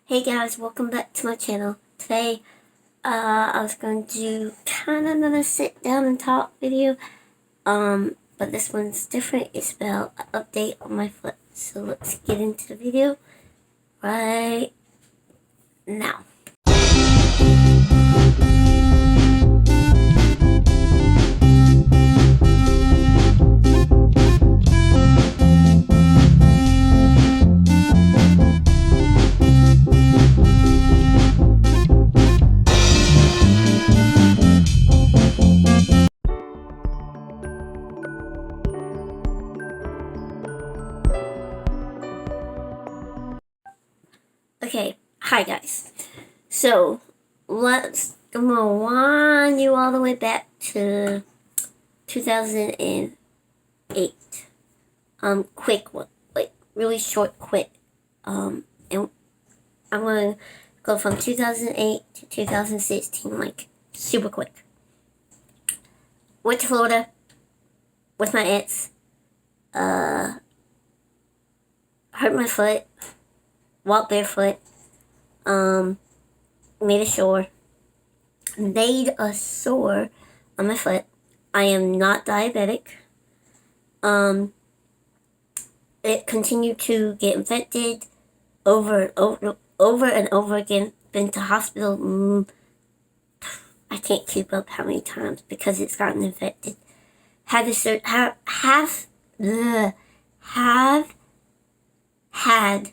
Hey guys, welcome back to my channel. Today, I was going to do kind of another sit down and talk video. But this one's different. It's about an update on my foot. So let's get into the video right now. Okay, hi guys. So, I'm gonna wind you all the way back to 2008. Quick one, like really short, quick. And I'm gonna go from 2008 to 2016, like super quick. Went to Florida with my ex. Hurt my foot. Walked barefoot. Made a sore. Made a sore on my foot. I am not diabetic. It continued to get infected over and over again. Been to hospital. I can't keep up how many times because it's gotten infected. Had to have had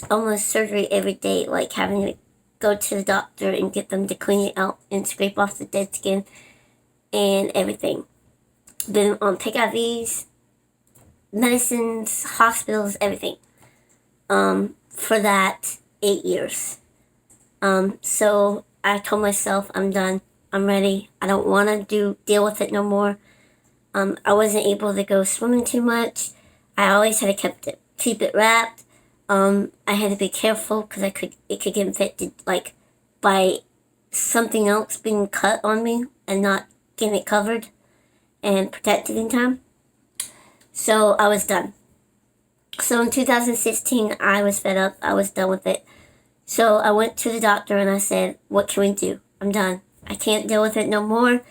almost surgery every day, like having to go to the doctor and get them to clean it out and scrape off the dead skin and everything. Been on pick IVs, medicines, hospitals, everything. For that 8 years. So I told myself I'm done. I'm ready. I don't want to deal with it no more. I wasn't able to go swimming too much. I always had to keep it wrapped. I had to be careful because it could get infected, like by something else being cut on me and not getting it covered and protected in time. So I was done. So in 2016, I was fed up. I was done with it. So I went to the doctor and I said, "What can we do? I'm done. I can't deal with it no more.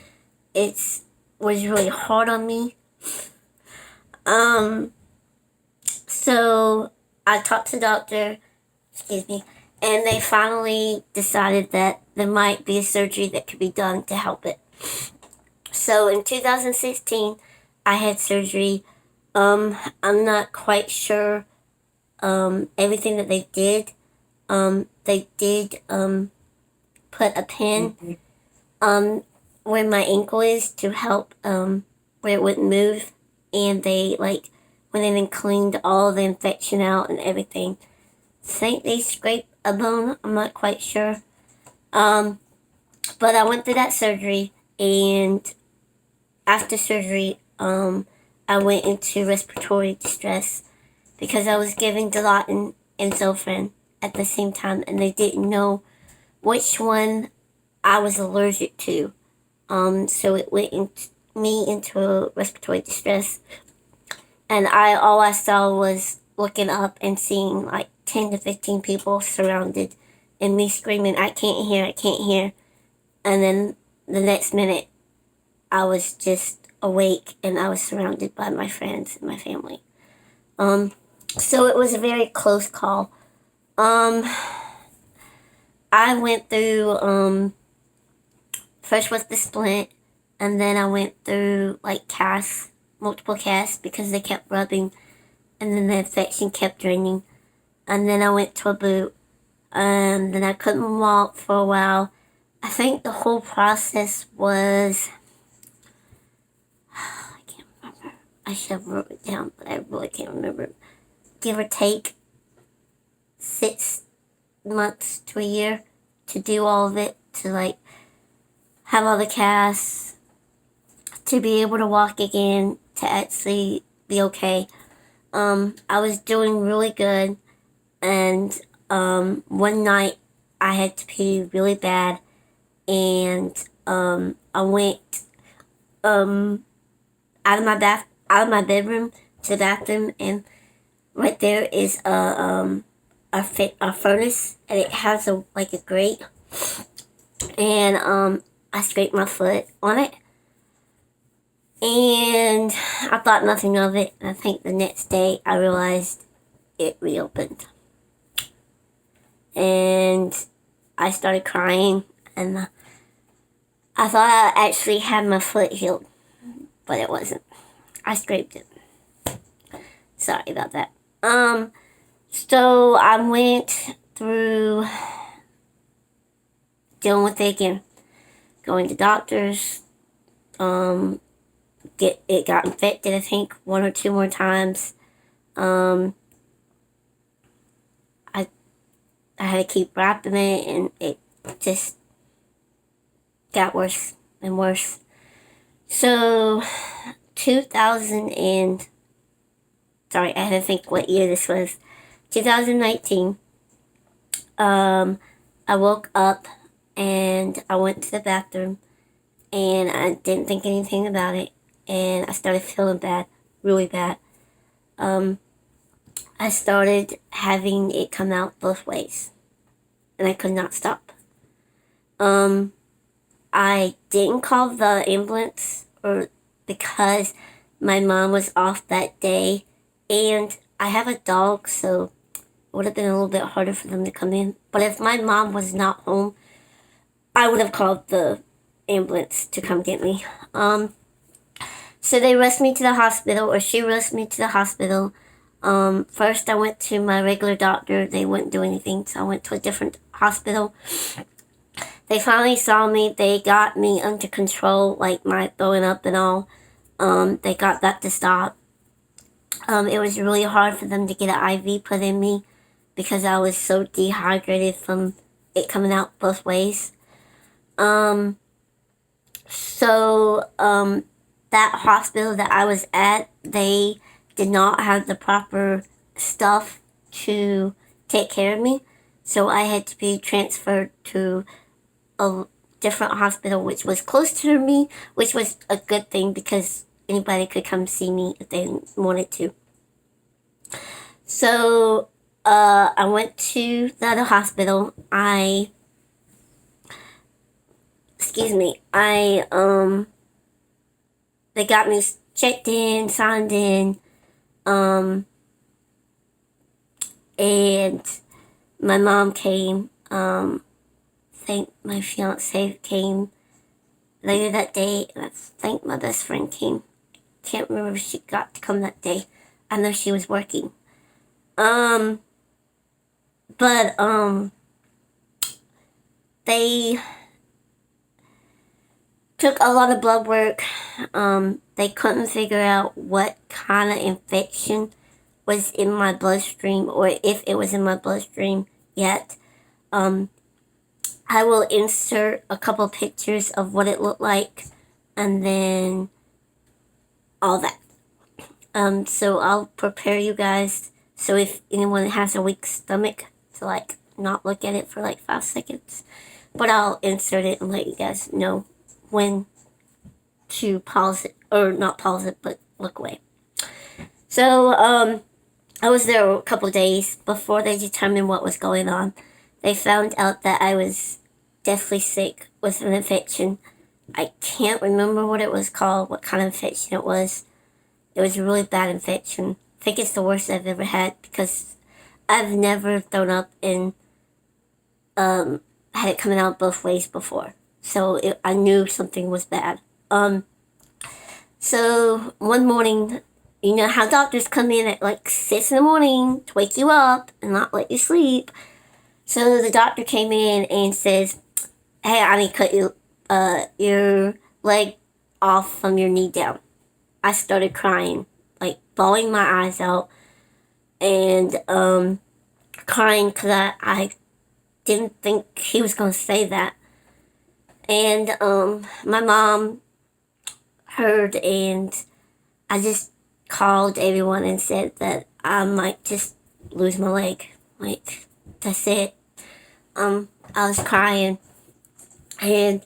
It was really hard on me." So I talked to the doctor, and they finally decided that there might be a surgery that could be done to help it. So in 2016, I had surgery. I'm not quite sure everything that they did. They did put a pin where my ankle is to help where it wouldn't move, and they went in and cleaned all the infection out and everything. I think they scraped a bone. I'm not quite sure. But I went through that surgery, and after surgery, I went into respiratory distress because I was giving Dilaudid and Zofran at the same time, and they didn't know which one I was allergic to. So it went into respiratory distress, and all I saw was looking up and seeing like 10 to 15 people surrounded, and me screaming, "I can't hear, I can't hear." And then the next minute, I was just awake and I was surrounded by my friends and my family. So it was a very close call. I went through, first with the splint, and then I went through casts, multiple casts, because they kept rubbing, and then the infection kept draining. And then I went to a boot, and then I couldn't walk for a while. I think the whole process was, I can't remember. I should have wrote it down, but I really can't remember. Give or take 6 months to a year to do all of it, to have all the casts, to be able to walk again, to actually be okay. I was doing really good, and one night I had to pee really bad, and I went out of my bedroom to the bathroom, and right there is a a furnace, and it has a grate, and I scraped my foot on it, and I thought nothing of it. And I think the next day I realized it reopened, and I started crying, and I thought I actually had my foot healed, but it wasn't. I scraped it. Sorry about that. So I went through dealing with it again, going to doctors. It got infected, I think, one or two more times. I I had to keep wrapping it, and it just got worse and worse. So, 2000 and sorry, I had to think what year this was. 2019. I woke up and I went to the bathroom, and I didn't think anything about it, and I started feeling bad, really bad. I started having it come out both ways, and I could not stop. I didn't call the ambulance because my mom was off that day, and I have a dog, so it would have been a little bit harder for them to come in. But if my mom was not home, I would have called the ambulance to come get me. So they rushed me to the hospital, or she rushed me to the hospital. First I went to my regular doctor. They wouldn't do anything, so I went to a different hospital. They finally saw me. They got me under control, like my throwing up and all. They got that to stop. It was really hard for them to get an IV put in me because I was so dehydrated from it coming out both ways. That hospital that I was at, they did not have the proper stuff to take care of me. So I had to be transferred to a different hospital, which was closer to me, which was a good thing because anybody could come see me if they wanted to. So I went to the other hospital. They got me checked in, signed in, and my mom came. I think my fiance came later that day, and I think my best friend came. Can't remember if she got to come that day. I know she was working. They took a lot of blood work. They couldn't figure out what kind of infection was in my bloodstream, or if it was in my bloodstream yet. I will insert a couple pictures of what it looked like, and then all that. So I'll prepare you guys. So if anyone has a weak stomach, to not look at it for 5 seconds. But I'll insert it and let you guys know when to pause it, or not pause it, but look away. So, I was there a couple days before they determined what was going on. They found out that I was deathly sick with an infection. I can't remember what it was called, what kind of infection it was. It was a really bad infection. I think it's the worst I've ever had because I've never thrown up and had it coming out both ways before. So I knew something was bad. So one morning, you know how doctors come in at 6 in the morning to wake you up and not let you sleep. So the doctor came in and says, "Hey, I need to cut your leg off from your knee down." I started crying, bawling my eyes out, and crying because I didn't think he was going to say that. And my mom heard, and I just called everyone and said that I might just lose my leg. That's it. I was crying. And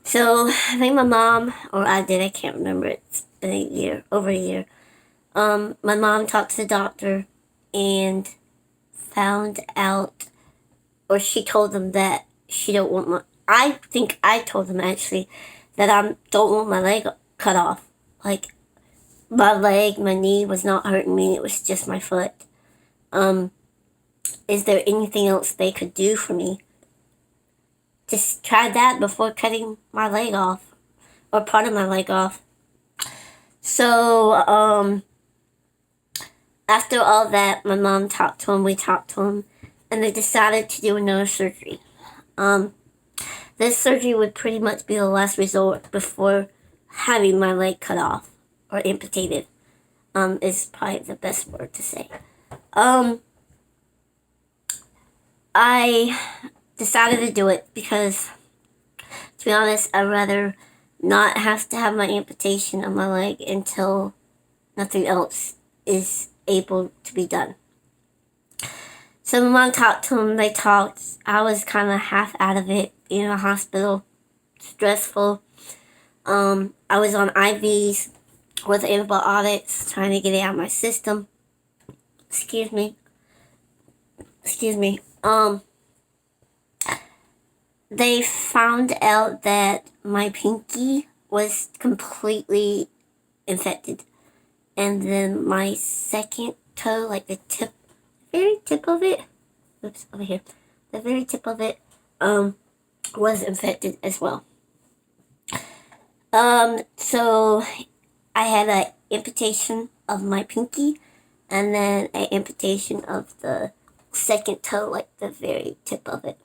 so I think my mom, or I did, I can't remember, it's been over a year. My mom talked to the doctor, and found out, or she told them that she don't want my. I think I told them actually that I don't want my leg cut off. Like my leg, my knee was not hurting me. It was just my foot. Is there anything else they could do for me? Just try that before cutting my leg off, or part of my leg off. So, after all that, my mom talked to him, we talked to him, and they decided to do another surgery. This surgery would pretty much be the last resort before having my leg cut off or amputated. Is probably the best word to say. I decided to do it because, to be honest, I'd rather not have to have my amputation of my leg until nothing else is able to be done. So my mom talked to him, they talked. I was kind of half out of it, in a hospital, stressful. I was on IVs with antibiotics, trying to get it out of my system. Excuse me. They found out that my pinky was completely infected. And then my second toe, like the very tip of it, over here, the very tip of it, was infected as well. So I had an amputation of my pinky, and then an amputation of the second toe, like the very tip of it.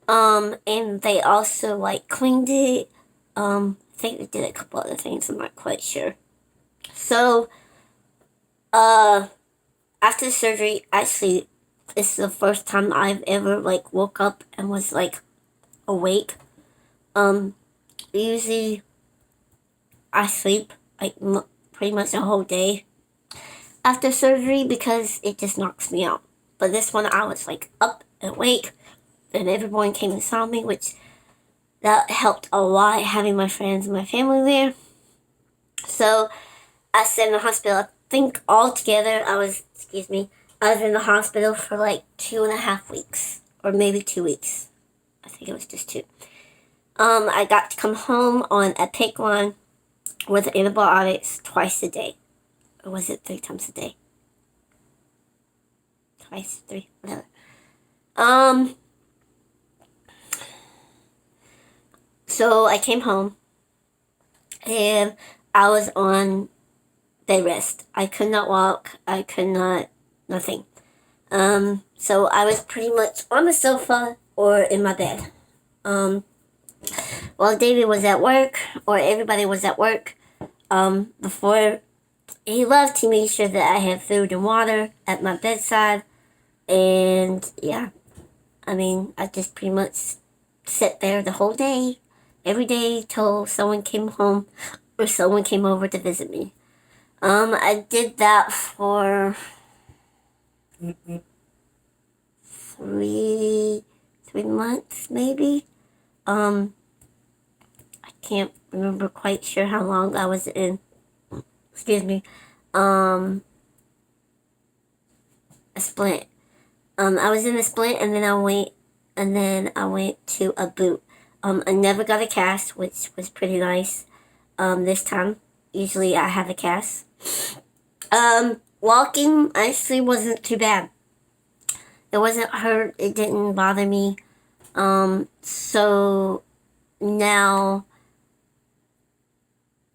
And they also like cleaned it. I think they did a couple other things. I'm not quite sure. So, after the surgery, actually, this is the first time I've ever like woke up and was like awake. Usually I sleep like pretty much the whole day after surgery because it just knocks me out. But this one I was like up and awake, and everyone came and saw me, which that helped a lot, having my friends and my family there. So I stayed in the hospital. I think altogether I was in the hospital for like 2.5 weeks, or maybe 2 weeks. I think it was just 2. I got to come home on a PICC line with antibiotics twice a day. Or was it 3 times a day? Twice, 3, whatever. So I came home and I was on bed rest. I could not walk. I could not, nothing. So I was pretty much on the sofa or in my bed. While David was at work, or everybody was at work, before he left, he made sure that I had food and water at my bedside. And yeah, I mean, I just pretty much sat there the whole day, every day till someone came home or someone came over to visit me. I did that for 3 months, maybe. I can't remember quite sure how long I was in. A splint. I was in a splint, and then I went to a boot. I never got a cast, which was pretty nice. This time, usually I have a cast. Walking actually wasn't too bad. It wasn't hurt. It didn't bother me. So now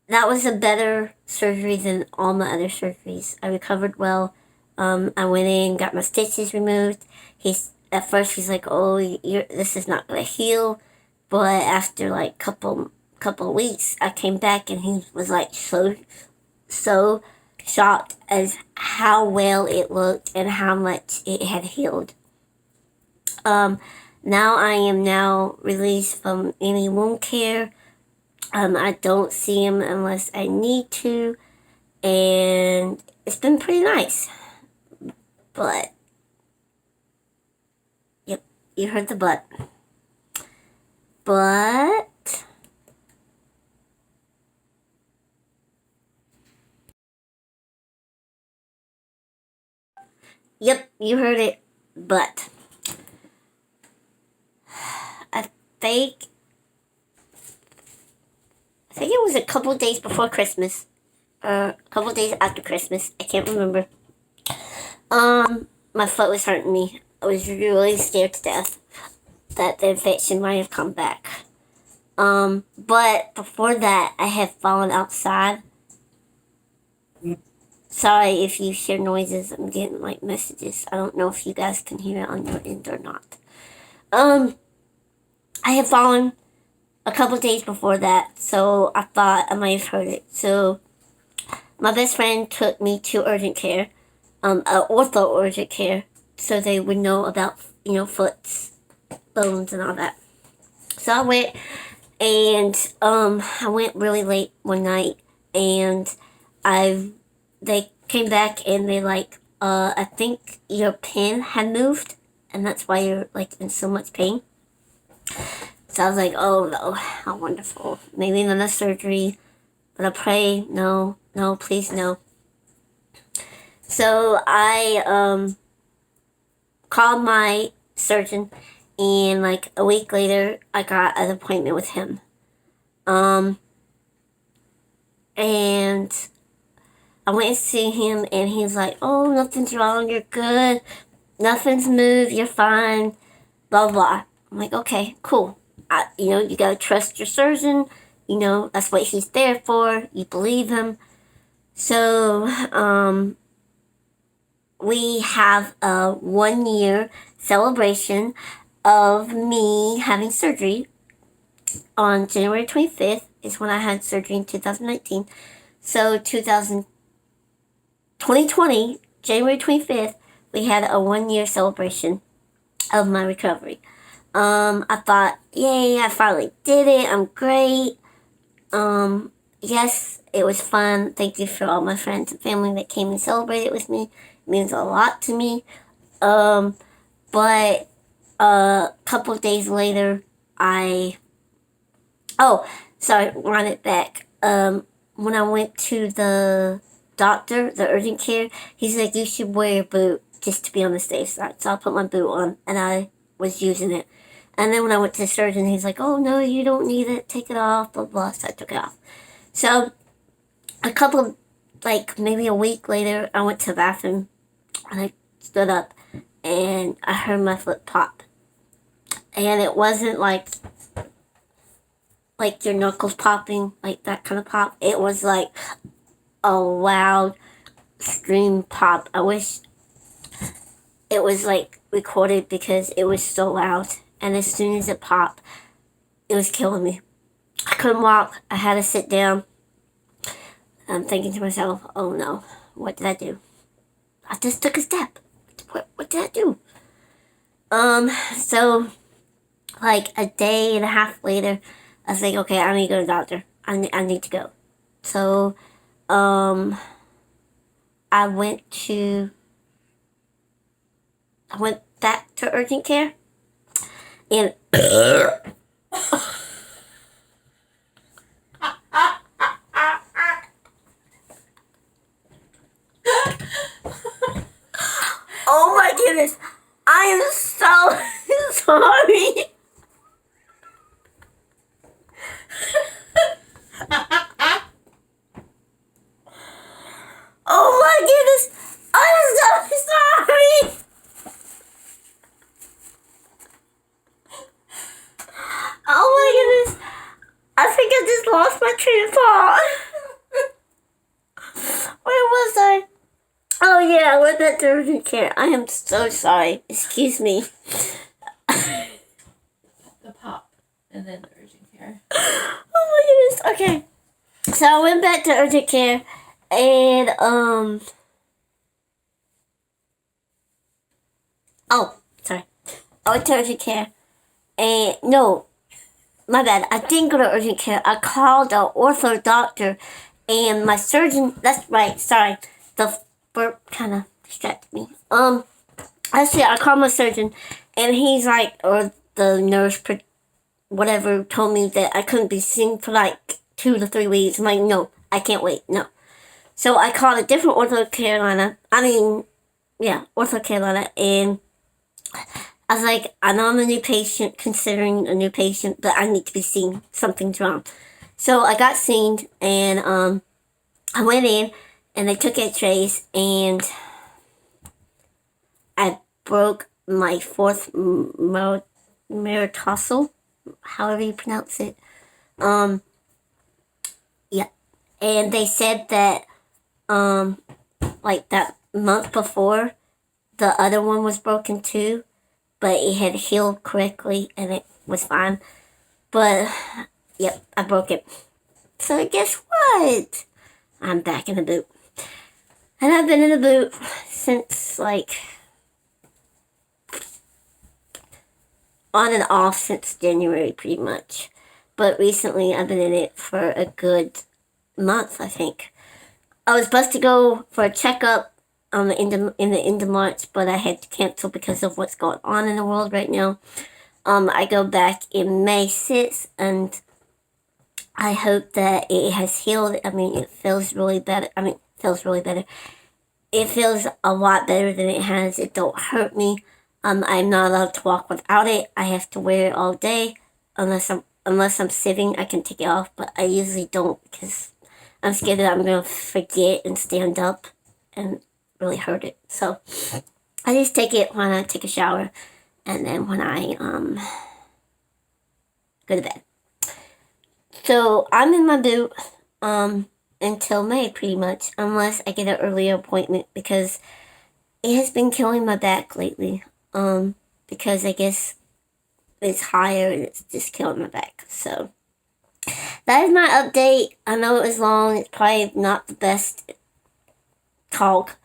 that was a better surgery than all my other surgeries. I recovered well. I went in, got my stitches removed. At first he's like, "Oh, this is not gonna heal," but after like couple of weeks, I came back and he was like so shocked as how well it looked and how much it had healed. Now I am released from any wound care. I don't see him unless I need to, and it's been pretty nice. But, yep, you heard the but. But, Yep, you heard it. But I think I think it was a couple of days before Christmas, or a couple of days after Christmas. I can't remember. My foot was hurting me. I was really scared to death that the infection might have come back. But before that, I had fallen outside. Sorry if you hear noises. I'm getting like messages. I don't know if you guys can hear it on your end or not. I had fallen a couple days before that, so I thought I might have hurt it. So my best friend took me to urgent care, ortho urgent care, so they would know about foot's bones and all that. So I went, and I went really late one night, and they came back and they like, I think your pin had moved, and that's why you're like in so much pain. So I was like, oh no, how wonderful. Maybe another surgery, but I pray, no, please no. So I called my surgeon, and like a week later, I got an appointment with him. And I went to see him, and he's like, oh, nothing's wrong, you're good, nothing's moved, you're fine, blah, blah. I'm like, okay, cool. You gotta trust your surgeon, that's what he's there for, you believe him. So, we have a 1 year celebration of me having surgery on January 25th is when I had surgery in 2019. So 2020, January 25th, we had a 1 year celebration of my recovery. I thought, yay, I finally did it. I'm great. Yes, it was fun. Thank you for all my friends and family that came and celebrated with me. It means a lot to me. But a couple of days later, run it back. When I went to the doctor, the urgent care, he said you should wear your boot just to be on the safe side. So I put my boot on, and I was using it. And then when I went to the surgeon, he's like, oh no, you don't need it, take it off, blah, blah. So I took it off. So maybe a week later, I went to the bathroom, and I stood up, and I heard my foot pop. And it wasn't like your knuckles popping, like that kind of pop. It was like a loud scream pop. I wish it was like recorded because it was so loud. And as soon as it popped, it was killing me. I couldn't walk. I had to sit down. I'm thinking to myself, oh no, what did I do? I just took a step. What did I do? So like a day and a half later, I was like, okay, I need to go to the doctor. I need to go. So, I went back to urgent care, and oh my goodness, I am so sorry. Oh my goodness, I'm so sorry. Oh my goodness, I think I just lost my train of thought. Where was I? Oh yeah, I went back to urgent care. I am so sorry. Excuse me. The pop and then the urgent care. Oh my goodness. Okay. So I went back to urgent care, and sorry. I went to urgent care, and no, my bad. I didn't go to urgent care. I called the ortho doctor, and my surgeon. That's right. Sorry, the burp kind of distracted me. I called my surgeon, and he's like, or the nurse, whatever, told me that I couldn't be seen for like 2 to 3 weeks. I'm like, no, I can't wait. No. So I called a different ortho Carolina. yeah, Ortho Carolina, and I was like, I know I'm a new patient, considering a new patient, but I need to be seen. Something's wrong. So I got seen, and I went in, and they took X-rays, and I broke my fourth metatarsal, however you pronounce it. Yeah, and they said that like that month before, the other one was broken too, but it had healed correctly and it was fine. But yep, I broke it. So guess what? I'm back in the boot. And I've been in the boot since like on and off since January pretty much. But recently I've been in it for a good month, I think. I was supposed to go for a checkup in the end of March, but I had to cancel because of what's going on in the world right now. I go back in May 6th, and I hope that it has healed. I mean, it feels really better. It feels a lot better than it has. It don't hurt me. I'm not allowed to walk without it. I have to wear it all day, unless I'm sitting. I can take it off, but I usually don't because I'm scared that I'm gonna forget and stand up and really hurt it. So I just take it when I take a shower, and then when I go to bed. So I'm in my boot until May pretty much, unless I get an earlier appointment because it has been killing my back lately. Because I guess it's higher and it's just killing my back. So that is my update. I know it was long. It's probably not the best talk.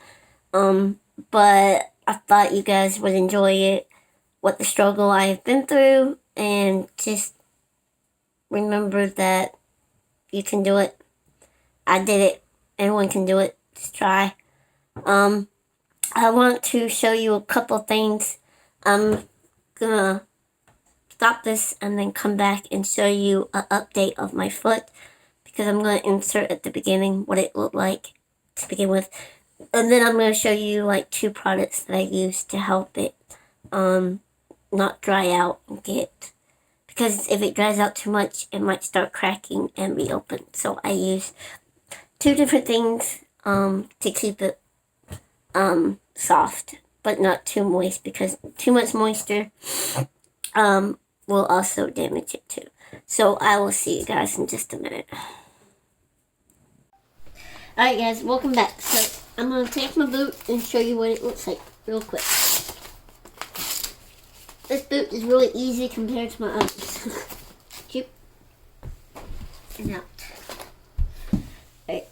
But I thought you guys would enjoy it, what the struggle I have been through, and just remember that you can do it. I did it. Anyone can do it. Just try. I want to show you a couple things. I'm gonna stop this and then come back and show you an update of my foot because I'm gonna insert at the beginning what it looked like to begin with. And then I'm gonna show you like 2 products that I use to help it not dry out and get, because if it dries out too much it might start cracking and reopen. So I use 2 different things to keep it soft but not too moist, because too much moisture will also damage it too. So I will see you guys in just a minute. Alright guys, welcome back. So I'm going to take my boot and show you what it looks like real quick. This boot is really easy compared to my others. Keep and out. Alright.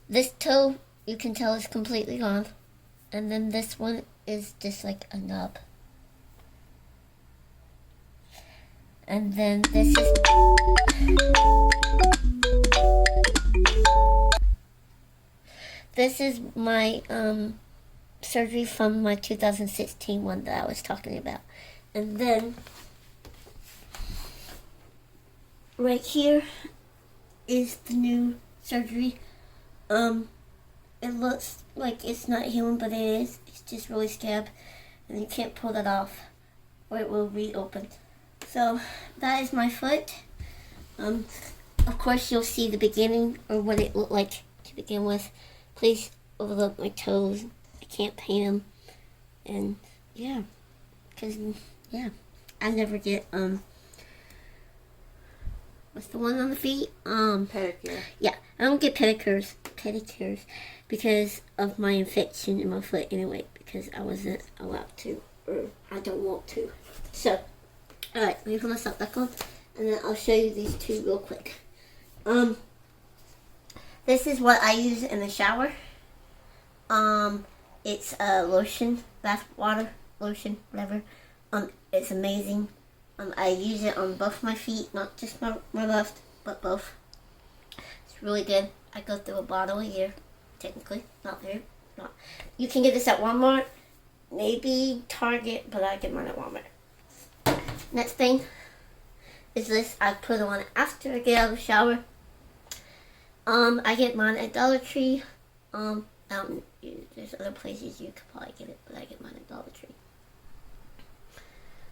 This toe, you can tell, is completely gone. And then this one is just like a nub. And then this is my surgery from my 2016 one that I was talking about. And then right here is the new surgery. It looks like it's not healing, but it is. It's just really scabbed, and you can't pull that off or it will reopen. So that is my foot. Of course you'll see the beginning or what it looked like to begin with. Please overlook my toes. I can't paint them. And yeah, because yeah, I never get what's the one on the feet? Pedicure. Yeah, I don't get pedicures because of my infection in my foot anyway, because I wasn't allowed to, or I don't want to. So, alright, let me put my sock back on, and then I'll show you these 2 real quick. This is what I use in the shower. It's a lotion, bath water lotion, whatever. It's amazing. I use it on both my feet, not just my left, but both. It's really good. I go through a bottle a year, technically. Not there. Not. You can get this at Walmart, maybe Target, but I get mine at Walmart. Next thing is this. I put on after I get out of the shower. I get mine at Dollar Tree. There's other places you could probably get it, but I get mine at Dollar Tree.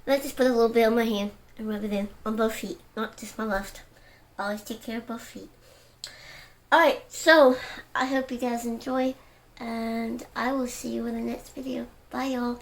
And I just put a little bit on my hand and rub it in on both feet, not just my left. I always take care of both feet. Alright, so I hope you guys enjoy, and I will see you in the next video. Bye, y'all.